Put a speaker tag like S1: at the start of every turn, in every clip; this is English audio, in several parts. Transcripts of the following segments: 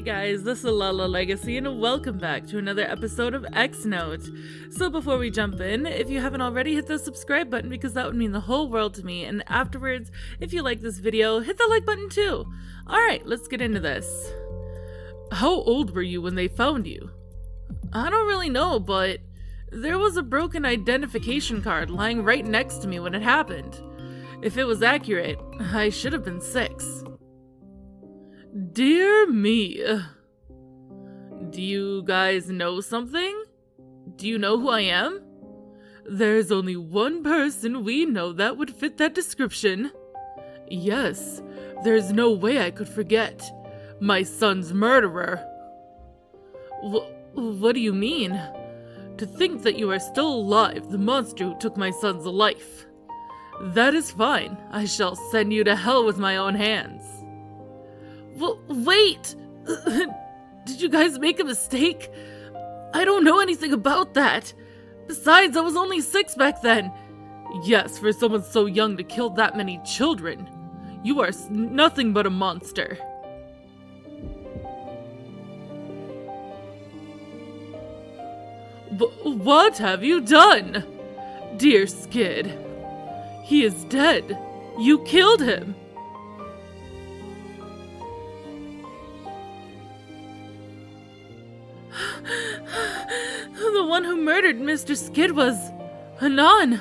S1: guys, this is Lala Legacy and welcome back to another episode of X-Note. So before we jump in, if you haven't already, hit the subscribe button because that would mean the whole world to me, and afterwards, if you like this video, hit the like button too. Alright, let's get into this. How old were you when they found you? I don't really know, but there was a broken identification card lying right next to me when it happened. If it was accurate, I should have been 6. Dear me. Do you guys know something? Do you know who I am? There's only one person we know that would fit that description. Yes, there's no way I could forget. My son's murderer. What do you mean? To think that you are still alive, the monster who took my son's life. That is fine. I shall send you to hell with my own hands. Wait! Did you guys make a mistake? I don't know anything about that. Besides, I was only 6 back then. Yes, for someone so young to kill that many children. You are nothing but a monster. What have you done? Dear Skid. He is dead. You killed him. The one who murdered Mr. Skid was Anon.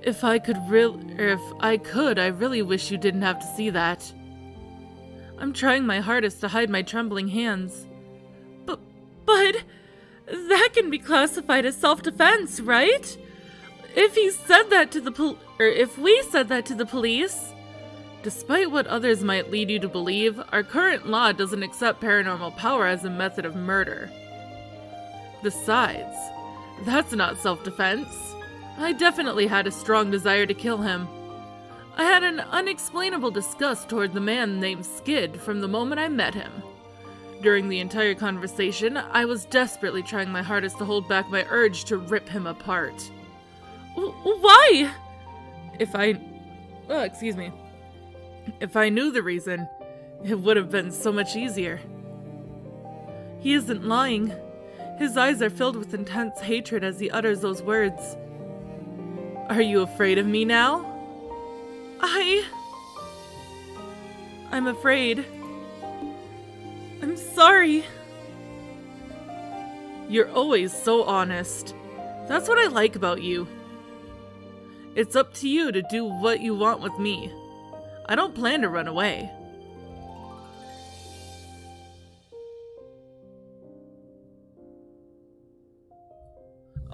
S1: If I could, I really wish you didn't have to see that. I'm trying my hardest to hide my trembling hands. But that can be classified as self-defense, right? If he said that to the if we said that to the police. Despite what others might lead you to believe, our current law doesn't accept paranormal power as a method of murder. Besides, that's not self-defense. I definitely had a strong desire to kill him. I had an unexplainable disgust toward the man named Skid from the moment I met him. During the entire conversation, I was desperately trying my hardest to hold back my urge to rip him apart. Why? If I knew the reason, it would have been so much easier. He isn't lying. His eyes are filled with intense hatred as he utters those words. Are you afraid of me now? I'm afraid. I'm sorry. You're always so honest. That's what I like about you. It's up to you to do what you want with me. I don't plan to run away.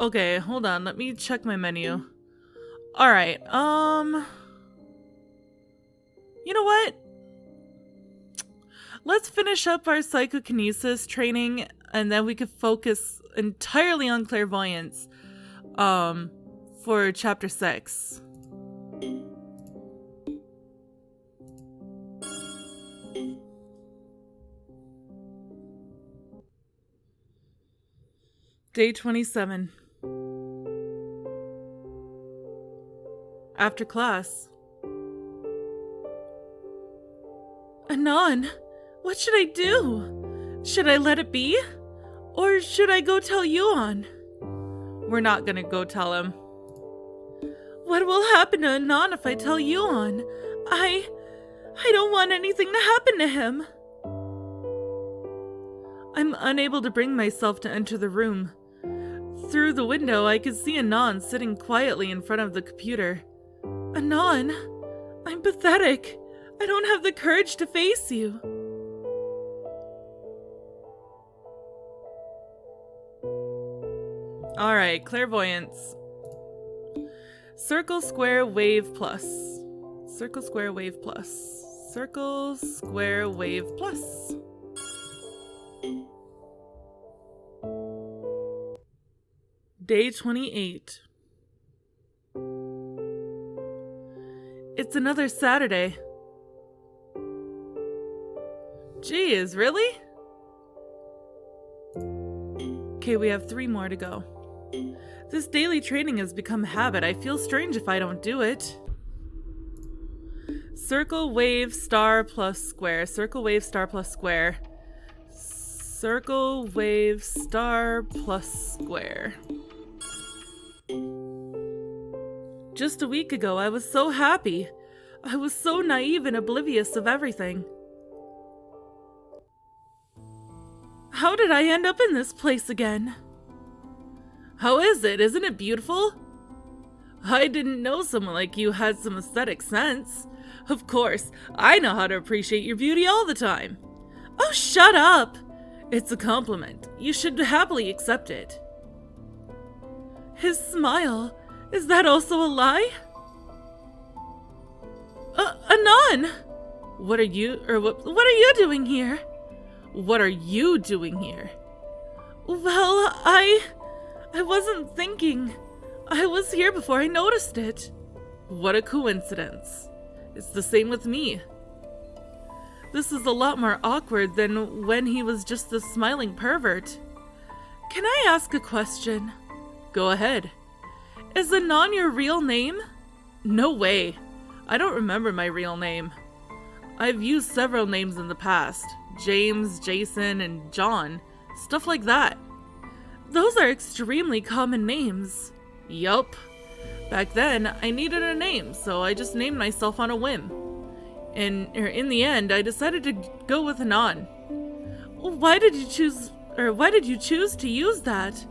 S1: Okay, hold on. Let me check my menu. Alright, you know what? Let's finish up our psychokinesis training, and then we could focus entirely on clairvoyance, for chapter 6. Day 27. After class. Anon, what should I do? Should I let it be? Or should I go tell Yuan? We're not gonna go tell him. What will happen to Anon if I tell Yuan? I don't want anything to happen to him. I'm unable to bring myself to enter the room. Through the window, I could see Anon sitting quietly in front of the computer. Anon, I'm pathetic. I don't have the courage to face you. Alright, clairvoyance. Circle, square, wave, plus. Circle, square, wave, plus. Circle, square, wave, plus. Day 28. It's another Saturday. Geez, really? Okay, we have 3 more to go. This daily training has become a habit. I feel strange if I don't do it. Circle, wave, star, plus square. Circle, wave, star, plus square. Circle, wave, star, plus square. Just a week ago, I was so happy. I was so naive and oblivious of everything. How did I end up in this place again? How is it? Isn't it beautiful? I didn't know someone like you had some aesthetic sense. Of course, I know how to appreciate your beauty all the time. Oh, shut up! It's a compliment. You should happily accept it. His smile. Is that also a lie? Anon! What are you doing here? What are you doing here? Well, I wasn't thinking. I was here before I noticed it. What a coincidence. It's the same with me. This is a lot more awkward than when he was just the smiling pervert. Can I ask a question? Go ahead. Is Anon your real name? No way. I don't remember my real name. I've used several names in the past. James, Jason, and John. Stuff like that. Those are extremely common names. Yup. Back then, I needed a name, so I just named myself on a whim. And in the end, I decided to go with Anon. Why did you choose to use that?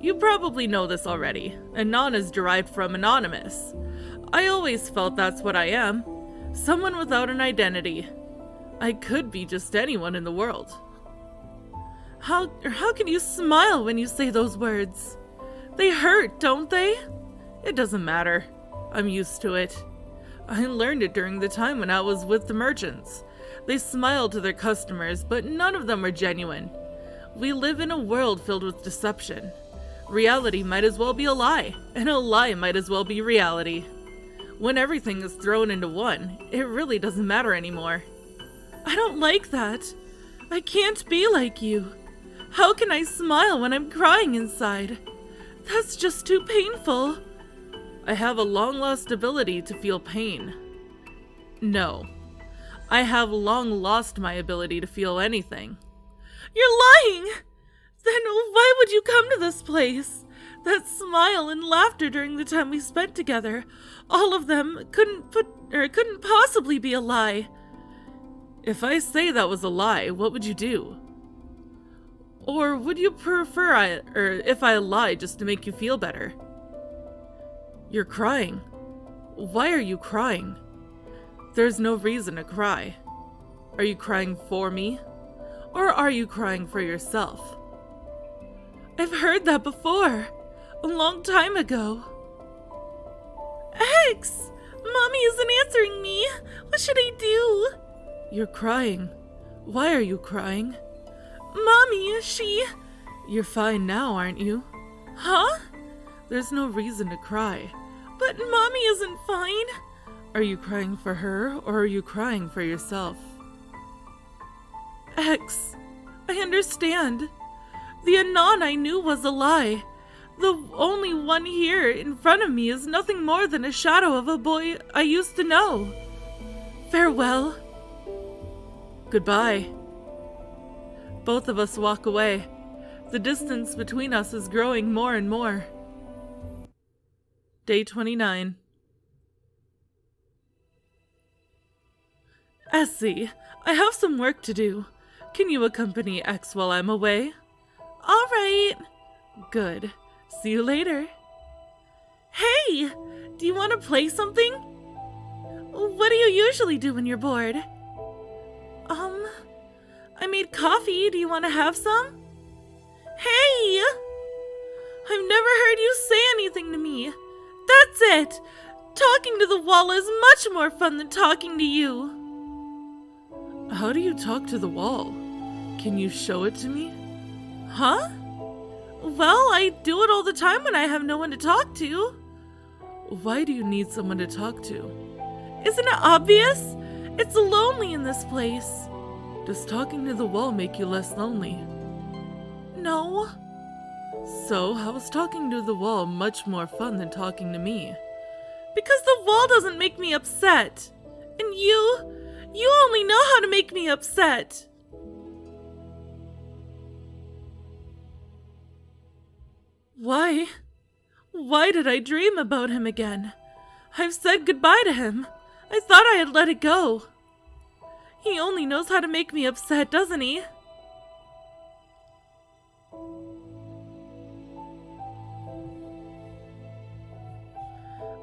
S1: You probably know this already. Anon is derived from anonymous. I always felt that's what I am. Someone without an identity. I could be just anyone in the world. How can you smile when you say those words? They hurt, don't they? It doesn't matter. I'm used to it. I learned it during the time when I was with the merchants. They smiled to their customers, but none of them were genuine. We live in a world filled with deception. Reality might as well be a lie, and a lie might as well be reality. When everything is thrown into one, it really doesn't matter anymore. I don't like that. I can't be like you. How can I smile when I'm crying inside? That's just too painful. I have a long-lost ability to feel pain. No. I have long lost my ability to feel anything. You're lying! Then why would you come to this place? That smile and laughter during the time we spent together, all of them couldn't possibly be a lie. If I say that was a lie, what would you do? Or would you prefer if I lied just to make you feel better? You're crying. Why are you crying? There's no reason to cry. Are you crying for me? Or are you crying for yourself? I've heard that before. A long time ago. X! Mommy isn't answering me. What should I do? You're crying. Why are you crying? Mommy, You're fine now, aren't you? Huh? There's no reason to cry. But Mommy isn't fine. Are you crying for her, or are you crying for yourself? X, I understand. The Anon I knew was a lie. The only one here in front of me is nothing more than a shadow of a boy I used to know. Farewell. Goodbye. Both of us walk away. The distance between us is growing more and more. Day 29. Essie, I have some work to do. Can you accompany X while I'm away? All right. Good. See you later. Hey! Do you want to play something? What do you usually do when you're bored? I made coffee. Do you want to have some? Hey! I've never heard you say anything to me. That's it! Talking to the wall is much more fun than talking to you. How do you talk to the wall? Can you show it to me? Huh? Well, I do it all the time when I have no one to talk to. Why do you need someone to talk to? Isn't it obvious? It's lonely in this place. Does talking to the wall make you less lonely? No. So, how is talking to the wall much more fun than talking to me? Because the wall doesn't make me upset. And you only know how to make me upset. Why? Why did I dream about him again? I've said goodbye to him. I thought I had let it go. He only knows how to make me upset, doesn't he?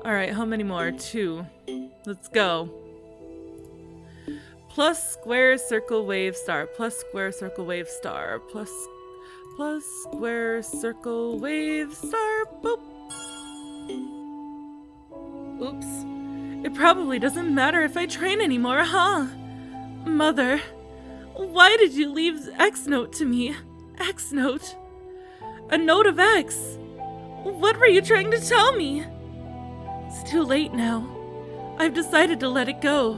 S1: Alright, how many more? 2. Let's go. Plus square circle wave star. Plus square circle wave star. Plus square circle wave star. Boop. Oops. It probably doesn't matter if I train anymore, huh? Mother, why did you leave X note to me? X note? A note of X? What were you trying to tell me? It's too late now. I've decided to let it go.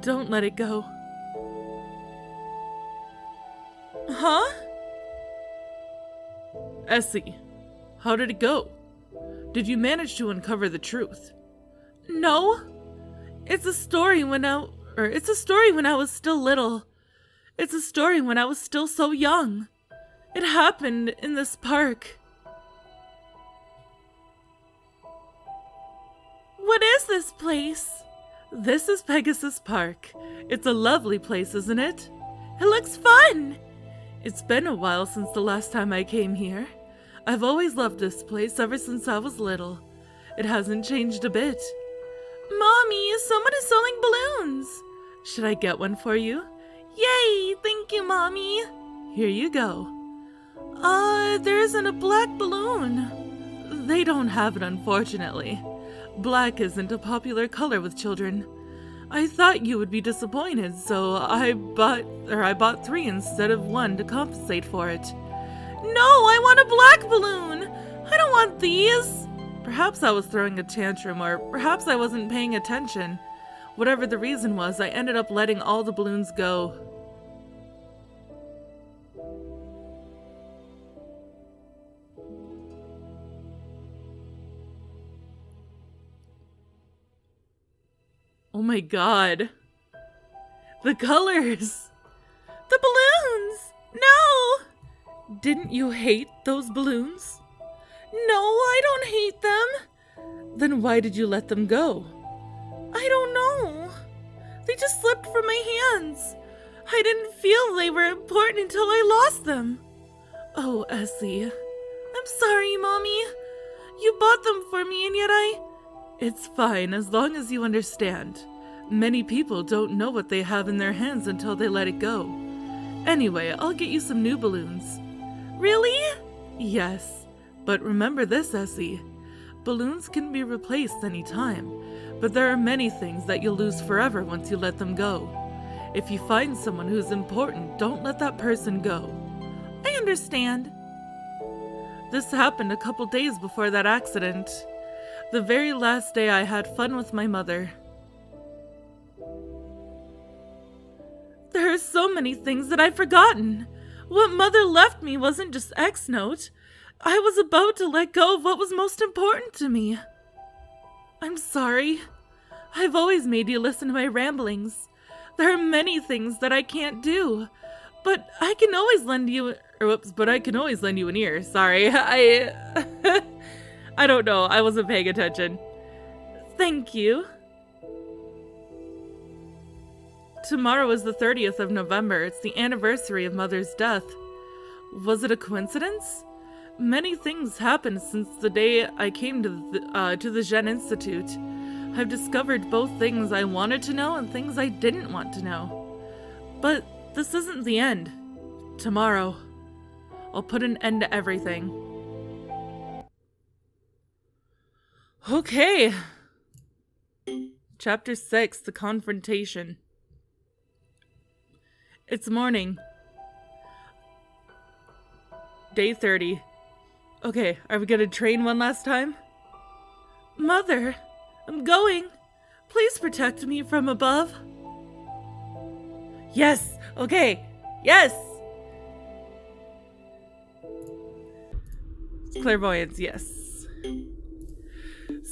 S1: Don't let it go. Huh? Essie, how did it go? Did you manage to uncover the truth? No. It's a story when I was still little. It's a story when I was still so young. It happened in this park. What is this place? This is Pegasus Park. It's a lovely place, isn't it? It looks fun! It's been a while since the last time I came here. I've always loved this place ever since I was little. It hasn't changed a bit. Mommy, someone is selling balloons! Should I get one for you? Yay! Thank you, Mommy! Here you go. There isn't a black balloon. They don't have it, unfortunately. Black isn't a popular color with children. I thought you would be disappointed, so I bought 3 instead of 1 to compensate for it. No, I want a black balloon! I don't want these! Perhaps I was throwing a tantrum, or perhaps I wasn't paying attention. Whatever the reason was, I ended up letting all the balloons go. Oh my god. The colors! The balloons! No! Didn't you hate those balloons? No, I don't hate them. Then why did you let them go? I don't know. They just slipped from my hands. I didn't feel they were important until I lost them. Oh, Essie. I'm sorry, Mommy. You bought them for me and yet It's fine, as long as you understand. Many people don't know what they have in their hands until they let it go. Anyway, I'll get you some new balloons. Really? Yes. But remember this, Essie. Balloons can be replaced anytime, but there are many things that you'll lose forever once you let them go. If you find someone who's important, don't let that person go. I understand. This happened a couple days before that accident. The very last day I had fun with my mother. There are so many things that I've forgotten. What Mother left me wasn't just X note. I was about to let go of what was most important to me. I'm sorry. I've always made you listen to my ramblings. There are many things that I can't do, but I can always lend you an ear. Sorry, I don't know. I wasn't paying attention. Thank you. Tomorrow is the 30th of November. It's the anniversary of Mother's death. Was it a coincidence? Many things happened since the day I came to the Zen Institute. I've discovered both things I wanted to know and things I didn't want to know. But this isn't the end. Tomorrow, I'll put an end to everything. Okay. Chapter 6, The Confrontation. It's morning. Day 30. Okay, are we gonna train one last time? Mother, I'm going. Please protect me from above. Yes, okay, yes! Clairvoyance, yes.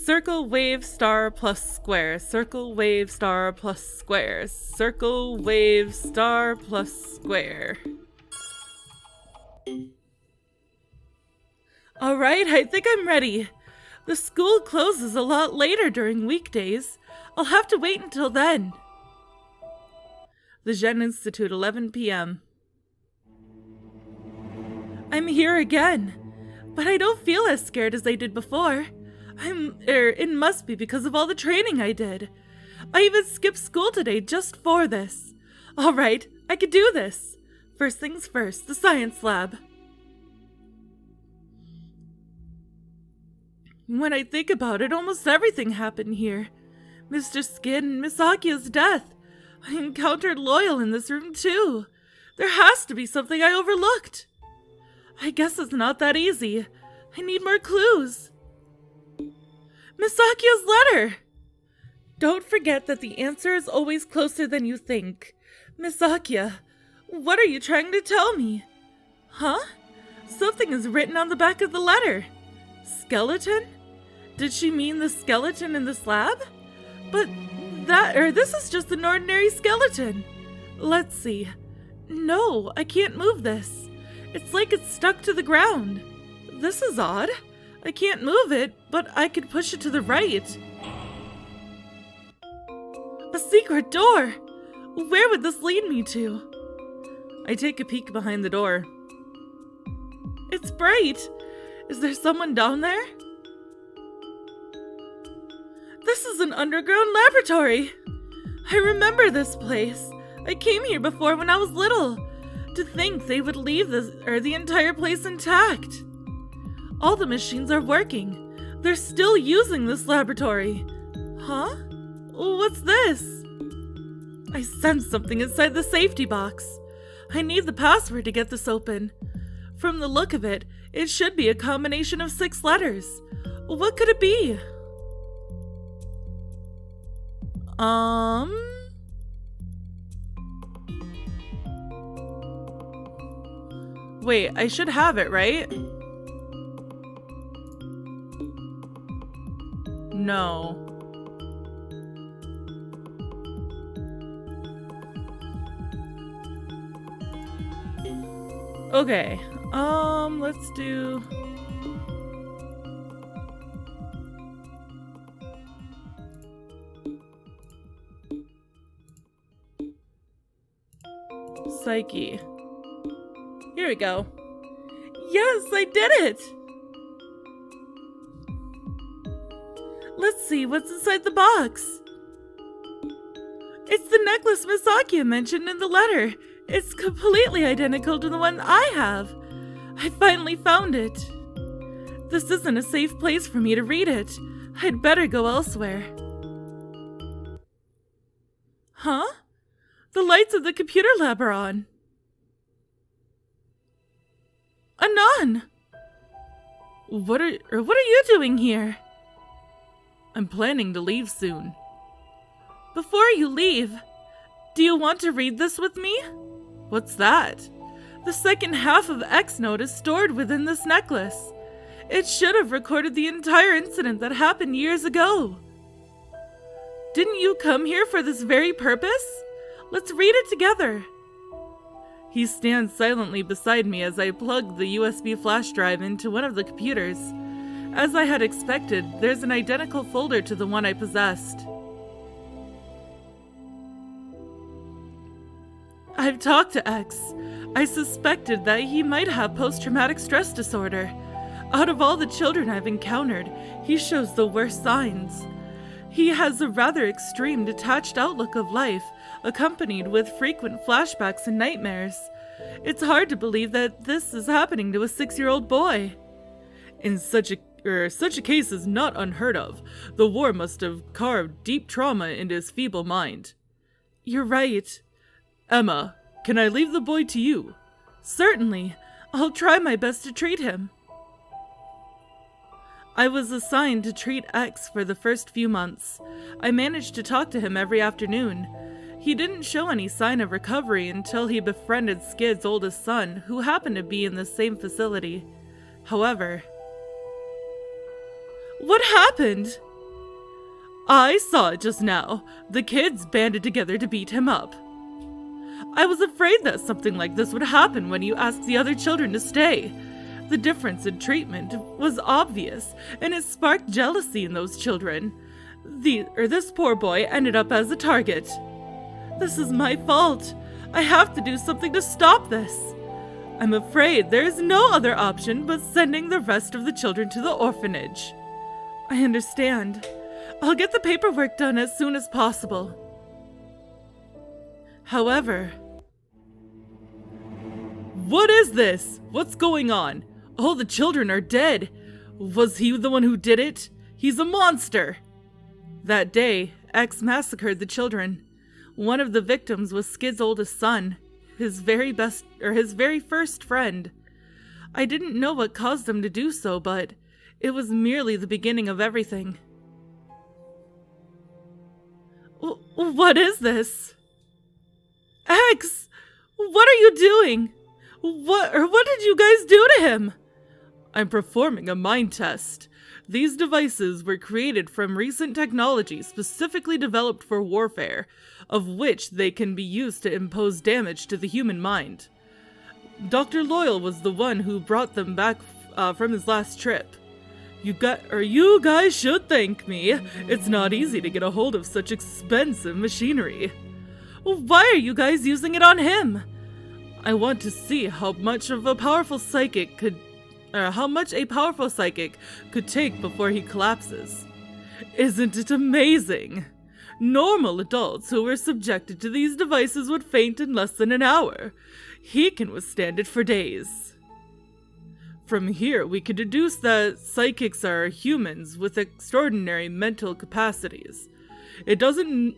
S1: Circle, wave, star, plus square. Circle, wave, star, plus square. Circle, wave, star, plus square. Alright, I think I'm ready. The school closes a lot later during weekdays. I'll have to wait until then. The Gen Institute, 11 p.m. I'm here again, but I don't feel as scared as I did before. It must be because of all the training I did. I even skipped school today just for this. Alright, I can do this. First things first, the science lab. When I think about it, almost everything happened here. Mr. Skin and Miss Akia's death. I encountered Loyal in this room too. There has to be something I overlooked. I guess it's not that easy. I need more clues. Miss Akia's letter! Don't forget that the answer is always closer than you think. Miss Akia, what are you trying to tell me? Huh? Something is written on the back of the letter. Skeleton? Did she mean the skeleton in the slab? But this is just an ordinary skeleton. Let's see. No, I can't move this. It's like it's stuck to the ground. This is odd. I can't move it, but I could push it to the right. A secret door! Where would this lead me to? I take a peek behind the door. It's bright! Is there someone down there? This is an underground laboratory! I remember this place. I came here before when I was little. To think they would leave the entire place intact. All the machines are working. They're still using this laboratory. Huh? What's this? I sense something inside the safety box. I need the password to get this open. From the look of it, it should be a combination of 6 letters. What could it be? Wait, I should have it, right? No. Okay, let's do... Psyche. Here we go. Yes, I did it! Let's see what's inside the box. It's the necklace Miss Akia mentioned in the letter. It's completely identical to the one I have. I finally found it. This isn't a safe place for me to read it. I'd better go elsewhere. Huh? The lights of the computer lab are on. Anon! What are you doing here? I'm planning to leave soon. Before you leave, do you want to read this with me? What's that? The second half of X Note is stored within this necklace. It should have recorded the entire incident that happened years ago. Didn't you come here for this very purpose? Let's read it together. He stands silently beside me as I plug the USB flash drive into one of the computers. As I had expected, there's an identical folder to the one I possessed. I've talked to X. I suspected that he might have post-traumatic stress disorder. Out of all the children I've encountered, he shows the worst signs. He has a rather extreme detached outlook of life, accompanied with frequent flashbacks and nightmares. It's hard to believe that this is happening to a 6-year-old boy. In such a case is not unheard of. The war must have carved deep trauma into his feeble mind. You're right. Emma, can I leave the boy to you? Certainly. I'll try my best to treat him. I was assigned to treat X for the first few months. I managed to talk to him every afternoon. He didn't show any sign of recovery until he befriended Skid's oldest son, who happened to be in the same facility. However... What happened? I saw it just now. The kids banded together to beat him up. I was afraid that something like this would happen when you asked the other children to stay. The difference in treatment was obvious, and it sparked jealousy in those children. This poor boy ended up as a target. This is my fault. I have to do something to stop this. I'm afraid there is no other option but sending the rest of the children to the orphanage. I understand. I'll get the paperwork done as soon as possible. However... What is this? What's going on? All the children are dead. Was he the one who did it? He's a monster. That day, X massacred the children. One of the victims was Skid's oldest son, his very first friend. I didn't know what caused him to do so, but it was merely the beginning of everything. What is this? X! What are you doing? What did you guys do to him? I'm performing a mind test. These devices were created from recent technology specifically developed for warfare, of which they can be used to impose damage to the human mind. Dr. Loyal was the one who brought them back from his last trip. You guys should thank me. It's not easy to get a hold of such expensive machinery. Why are you guys using it on him? I want to see how much a powerful psychic could take before he collapses. Isn't it amazing? Normal adults who were subjected to these devices would faint in less than an hour. He can withstand it for days. From here, we can deduce that psychics are humans with extraordinary mental capacities. It doesn't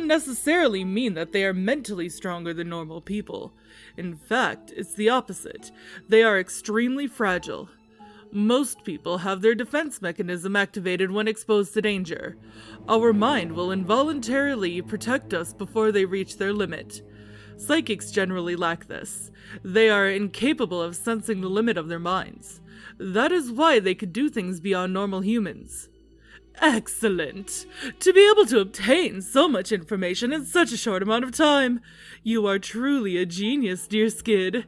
S1: necessarily mean that they are mentally stronger than normal people. In fact, it's the opposite. They are extremely fragile. Most people have their defense mechanism activated when exposed to danger. Our mind will involuntarily protect us before they reach their limit. Psychics generally lack this. They are incapable of sensing the limit of their minds. That is why they could do things beyond normal humans. Excellent! To be able to obtain so much information in such a short amount of time. You are truly a genius, dear Skid.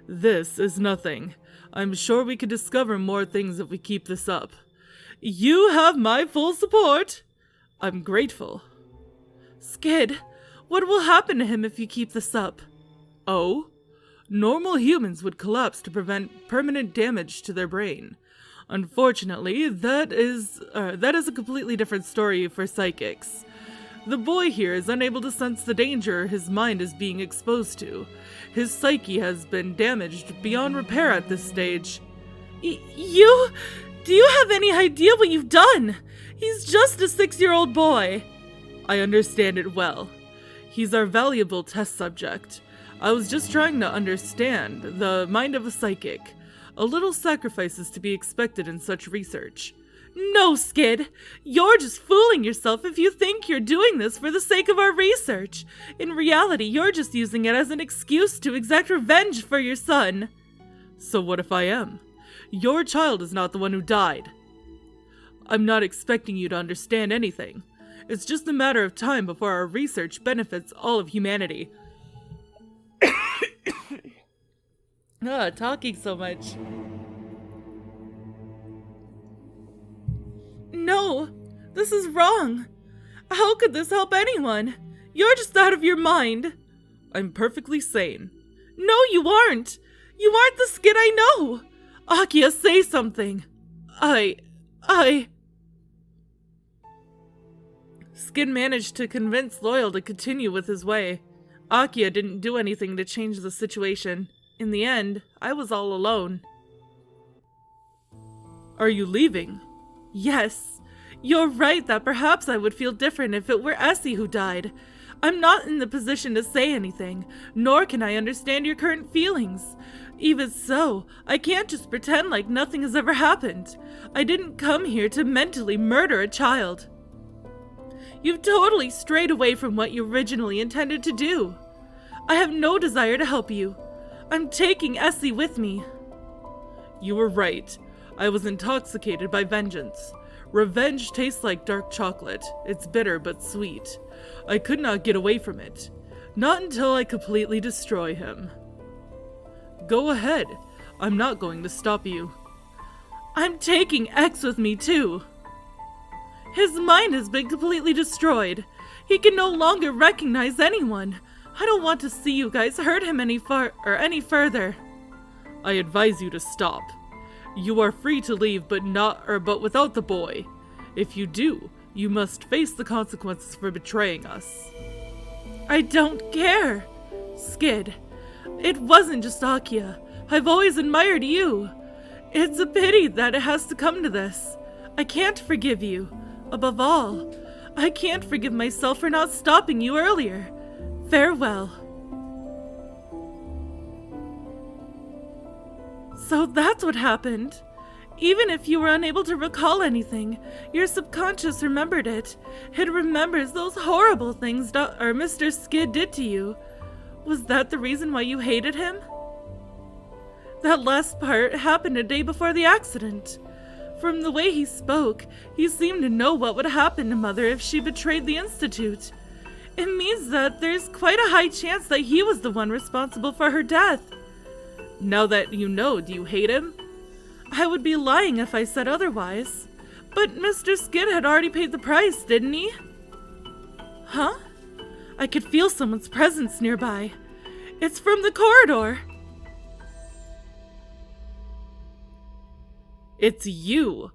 S1: This is nothing. I'm sure we could discover more things if we keep this up. You have my full support. I'm grateful. Skid, what will happen to him if you keep this up? Oh? Normal humans would collapse to prevent permanent damage to their brain. Unfortunately, that is a completely different story for psychics. The boy here is unable to sense the danger his mind is being exposed to. His psyche has been damaged beyond repair at this stage. Do you have any idea what you've done? He's just a 6-year-old boy. I understand it well. He's our valuable test subject. I was just trying to understand the mind of a psychic. A little sacrifice is to be expected in such research. No, Skid! You're just fooling yourself if you think you're doing this for the sake of our research. In reality, you're just using it as an excuse to exact revenge for your son. So what if I am? Your child is not the one who died. I'm not expecting you to understand anything. It's just a matter of time before our research benefits all of humanity. Talking so much. No, this is wrong. How could this help anyone? You're just out of your mind. I'm perfectly sane. No, you aren't. You aren't the Skid I know. Akia, say something. Skid managed to convince Loyal to continue with his way. Akia didn't do anything to change the situation. In the end, I was all alone. Are you leaving? Yes. You're right that perhaps I would feel different if it were Essie who died. I'm not in the position to say anything, nor can I understand your current feelings. Even so, I can't just pretend like nothing has ever happened. I didn't come here to mentally murder a child. You've totally strayed away from what you originally intended to do. I have no desire to help you. I'm taking Essie with me. You were right. I was intoxicated by vengeance. Revenge tastes like dark chocolate. It's bitter but sweet. I could not get away from it. Not until I completely destroy him. Go ahead. I'm not going to stop you. I'm taking X with me too. His mind has been completely destroyed. He can no longer recognize anyone. I don't want to see you guys hurt him any further. I advise you to stop. You are free to leave, but without the boy. If you do, you must face the consequences for betraying us. I don't care. Skid, it wasn't just Akia. I've always admired you. It's a pity that it has to come to this. I can't forgive you. Above all, I can't forgive myself for not stopping you earlier. Farewell. So that's what happened. Even if you were unable to recall anything, your subconscious remembered it. It remembers those horrible things Mr. Skid did to you. Was that the reason why you hated him? That last part happened a day before the accident. From the way he spoke, he seemed to know what would happen to Mother if she betrayed the Institute. It means that there's quite a high chance that he was the one responsible for her death. Now that you know, do you hate him? I would be lying if I said otherwise. But Mr. Skid had already paid the price, didn't he? Huh? I could feel someone's presence nearby. It's from the corridor. It's you.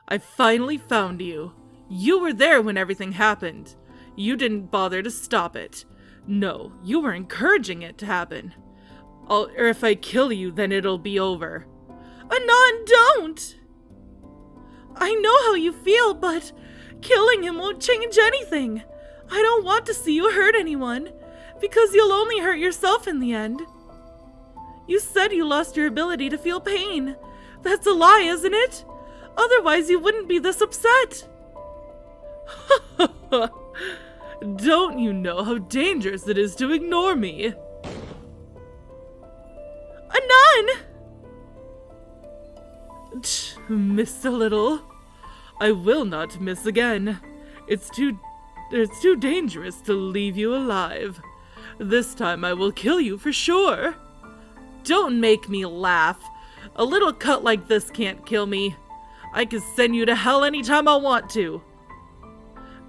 S1: I finally found you. You were there when everything happened. You didn't bother to stop it. No, you were encouraging it to happen. Or if I kill you, then it'll be over. Anon, don't! I know how you feel, but killing him won't change anything. I don't want to see you hurt anyone, because you'll only hurt yourself in the end. You said you lost your ability to feel pain. That's a lie, isn't it? Otherwise you wouldn't be this upset. Don't you know how dangerous it is to ignore me? Anon! Missed a little. I will not miss again. It's too dangerous to leave you alive. This time I will kill you for sure. Don't make me laugh. A little cut like this can't kill me. I can send you to hell anytime I want to.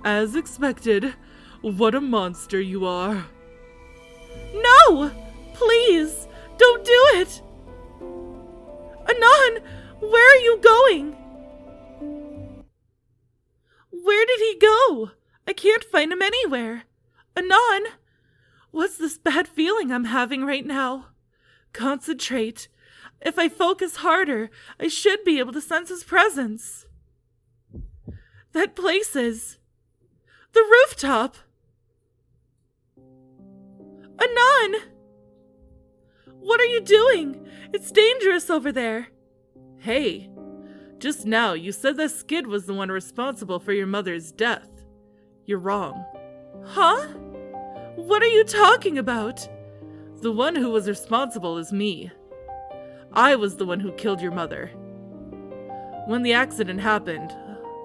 S1: As expected, what a monster you are. No! Please, don't do it! Anon, where are you going? Where did he go? I can't find him anywhere. Anon, what's this bad feeling I'm having right now? Concentrate. If I focus harder, I should be able to sense his presence. That place is the rooftop. Anon! What are you doing? It's dangerous over there. Hey, just now you said that Skid was the one responsible for your mother's death. You're wrong. Huh? What are you talking about? The one who was responsible is me. I was the one who killed your mother. When the accident happened,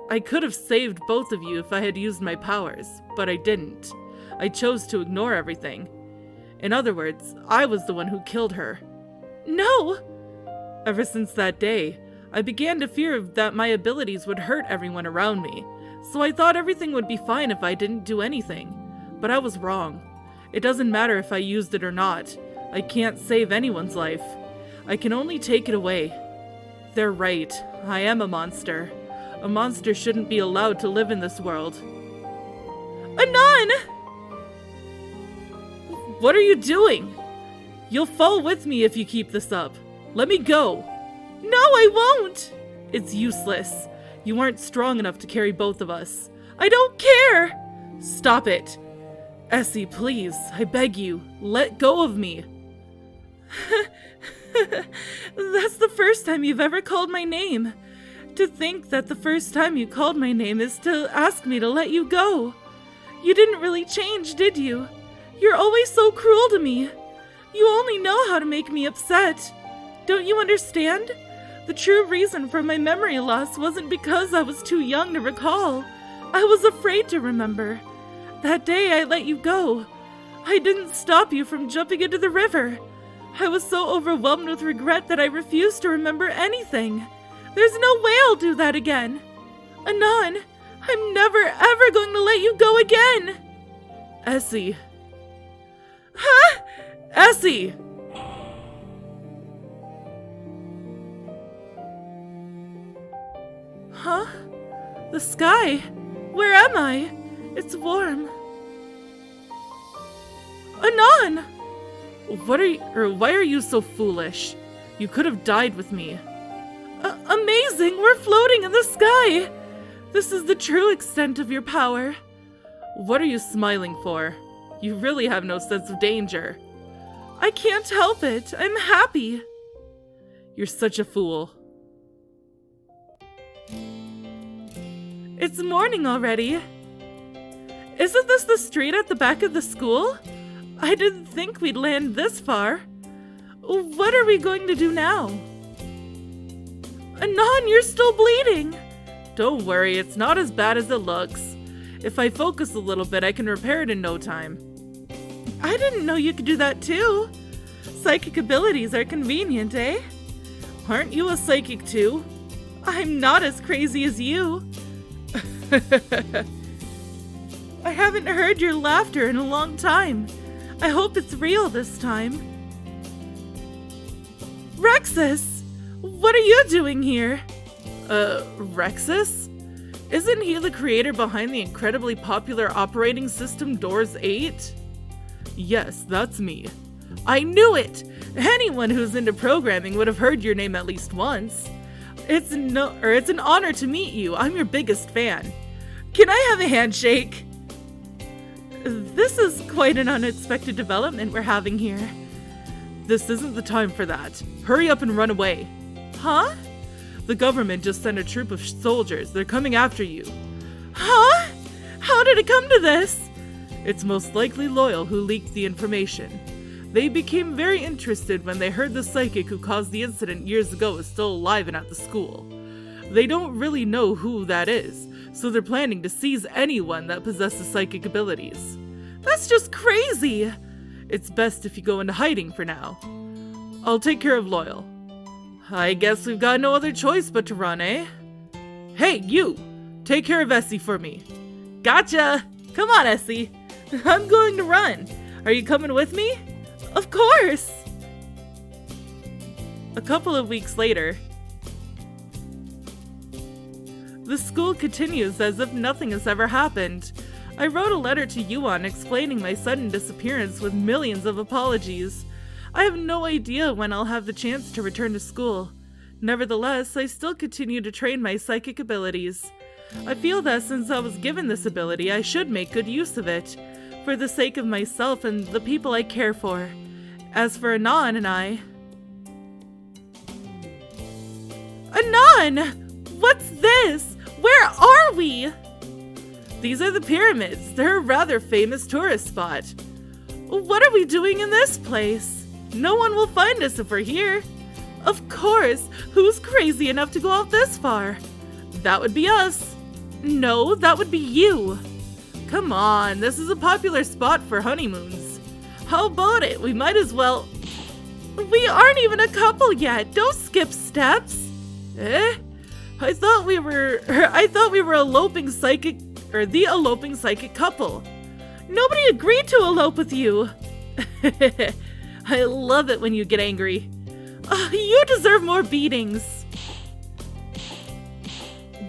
S1: I could have saved both of you if I had used my powers, but I didn't. I chose to ignore everything. In other words, I was the one who killed her. No! Ever since that day, I began to fear that my abilities would hurt everyone around me, so I thought everything would be fine if I didn't do anything. But I was wrong. It doesn't matter if I used it or not. I can't save anyone's life. I can only take it away. They're right. I am a monster. A monster shouldn't be allowed to live in this world. Anon! What are you doing? You'll fall with me if you keep this up. Let me go. No, I won't! It's useless. You aren't strong enough to carry both of us. I don't care! Stop it. Essie, please, I beg you, let go of me. That's the first time you've ever called my name. To think that the first time you called my name is to ask me to let you go. You didn't really change, did you? You're always so cruel to me. You only know how to make me upset. Don't you understand? The true reason for my memory loss wasn't because I was too young to recall. I was afraid to remember. That day I let you go. I didn't stop you from jumping into the river. I was so overwhelmed with regret that I refused to remember anything. There's no way I'll do that again. Anon, I'm never ever going to let you go again. Essie. Huh? Essie! Huh? The sky? Where am I? It's warm. Anon! Why are you so foolish? You could have died with me. Amazing! We're floating in the sky! This is the true extent of your power. What are you smiling for? You really have no sense of danger. I can't help it. I'm happy. You're such a fool. It's morning already. Isn't this the street at the back of the school? I didn't think we'd land this far. What are we going to do now? Anon, you're still bleeding. Don't worry, it's not as bad as it looks. If I focus a little bit, I can repair it in no time. I didn't know you could do that too. Psychic abilities are convenient, eh? Aren't you a psychic too? I'm not as crazy as you. I haven't heard your laughter in a long time. I hope it's real this time. Rexus! What are you doing here? Rexus? Isn't he the creator behind the incredibly popular operating system Doors 8? Yes, that's me. I knew it! Anyone who's into programming would have heard your name at least once. It's an honor to meet you. I'm your biggest fan. Can I have a handshake? This is quite an unexpected development we're having here. This isn't the time for that. Hurry up and run away. Huh? The government just sent a troop of soldiers. They're coming after you. Huh? How did it come to this? It's most likely Loyal who leaked the information. They became very interested when they heard the psychic who caused the incident years ago is still alive and at the school. They don't really know who that is, so they're planning to seize anyone that possesses psychic abilities. That's just crazy! It's best if you go into hiding for now. I'll take care of Loyal. I guess we've got no other choice but to run, eh? Hey, you! Take care of Essie for me. Gotcha! Come on, Essie. I'm going to run. Are you coming with me? Of course! A couple of weeks later, the school continues as if nothing has ever happened. I wrote a letter to Yuan explaining my sudden disappearance with millions of apologies. I have no idea when I'll have the chance to return to school. Nevertheless, I still continue to train my psychic abilities. I feel that since I was given this ability, I should make good use of it, for the sake of myself and the people I care for. As for Anon and I... Anon! What's this? Where are we? These are the pyramids. They're a rather famous tourist spot. What are we doing in this place? No one will find us if we're here. Of course, who's crazy enough to go out this far? That would be us. No, that would be you. Come on, this is a popular spot for honeymoons. How about it? We might as well... We aren't even a couple yet. Don't skip steps. Eh? I thought we were eloping psychic... the eloping psychic couple. Nobody agreed to elope with you. I love it when you get angry. You deserve more beatings.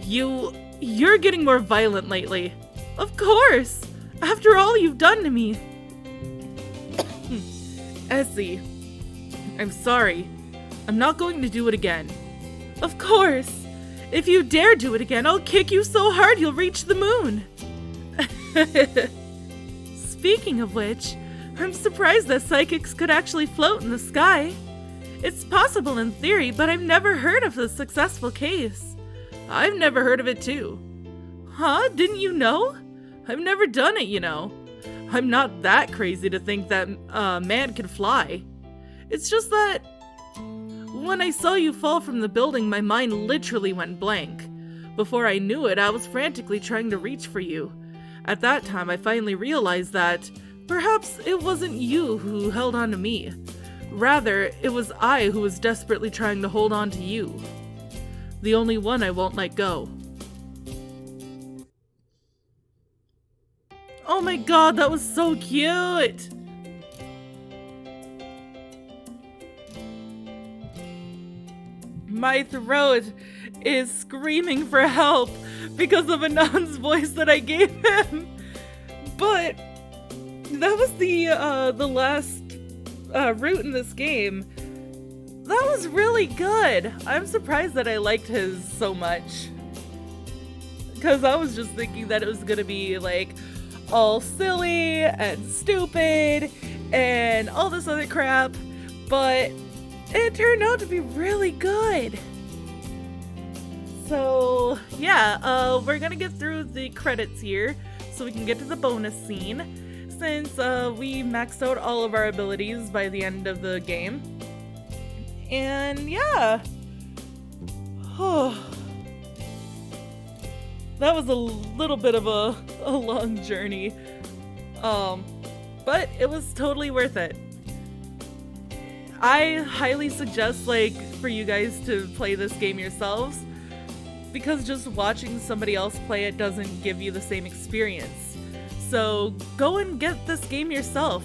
S1: You're getting more violent lately. Of course. After all you've done to me. Essie, I'm sorry. I'm not going to do it again. Of course. If you dare do it again, I'll kick you so hard you'll reach the moon. Speaking of which, I'm surprised that psychics could actually float in the sky. It's possible in theory, but I've never heard of a successful case. I've never heard of it too. Huh? Didn't you know? I've never done it, you know. I'm not that crazy to think that man can fly. It's just that... When I saw you fall from the building, my mind literally went blank. Before I knew it, I was frantically trying to reach for you. At that time, I finally realized that perhaps it wasn't you who held on to me. Rather, it was I who was desperately trying to hold on to you. The only one I won't let go. Oh my god, that was so cute! My throat is screaming for help because of ANON'S voice that I gave him. But that was the last route in this game. That was really good. I'm surprised that I liked his so much. Because I was just thinking that it was gonna be like all silly and stupid and all this other crap. But it turned out to be really good. So yeah, we're gonna get through the credits here so we can get to the bonus scene, since we maxed out all of our abilities by the end of the game. And yeah, that was a little bit of a long journey, but it was totally worth it. I highly suggest for you guys to play this game yourselves, because just watching somebody else play it doesn't give you the same experience. So go and get this game yourself.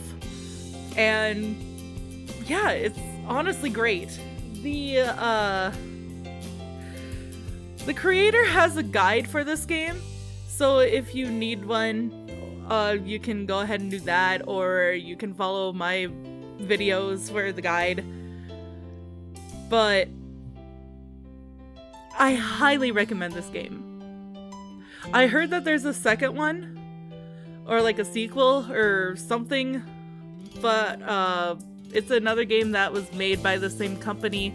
S1: And yeah, it's honestly great. The creator has a guide for this game, so if you need one, you can go ahead and do that, or you can follow my videos for the guide. But I highly recommend this game. I heard that there's a second one, or like a sequel or something, but it's another game that was made by the same company,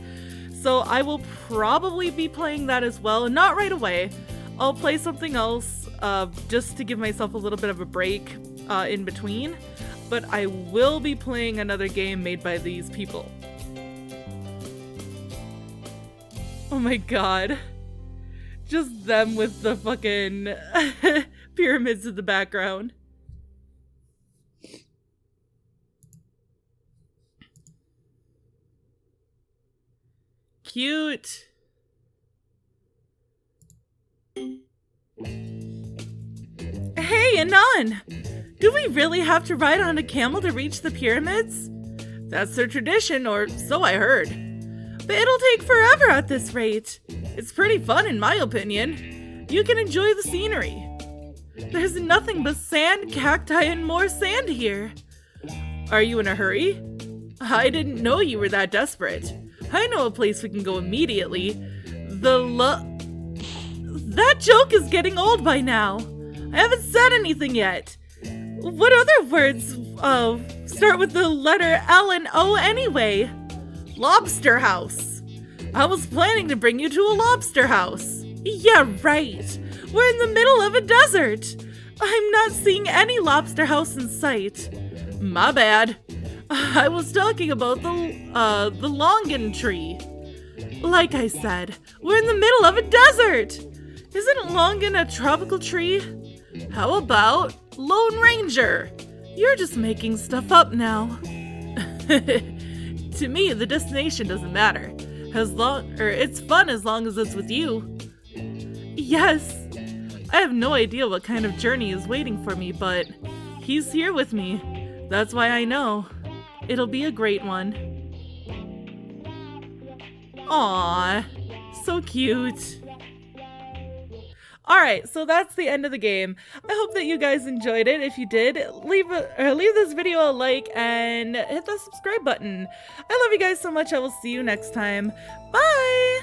S1: so I will probably be playing that as well. Not right away. I'll play something else just to give myself a little bit of a break in between, but I will be playing another game made by these people. Oh my god. Just them with the fucking pyramids in the background. Cute. Hey, Anon! Do we really have to ride on a camel to reach the pyramids? That's their tradition, or so I heard. But it'll take forever at this rate. It's pretty fun in my opinion. You can enjoy the scenery. There's nothing but sand, cacti, and more sand here. Are you in a hurry? I didn't know you were that desperate. I know a place we can go immediately. That joke is getting old by now. I haven't said anything yet. What other words start with the letter L and O anyway? Lobster house. I was planning to bring you to a lobster house. Yeah, right. We're in the middle of a desert. I'm not seeing any lobster house in sight. My bad. I was talking about the longan tree. Like I said, we're in the middle of a desert. Isn't longan a tropical tree? How about Lone Ranger? You're just making stuff up now. To me, the destination doesn't matter. It's fun as long as it's with you. Yes. I have no idea what kind of journey is waiting for me, but he's here with me. That's why I know. It'll be a great one. Aww. So cute. Alright, so that's the end of the game. I hope that you guys enjoyed it. If you did, leave this video a like and hit the subscribe button. I love you guys so much. I will see you next time. Bye!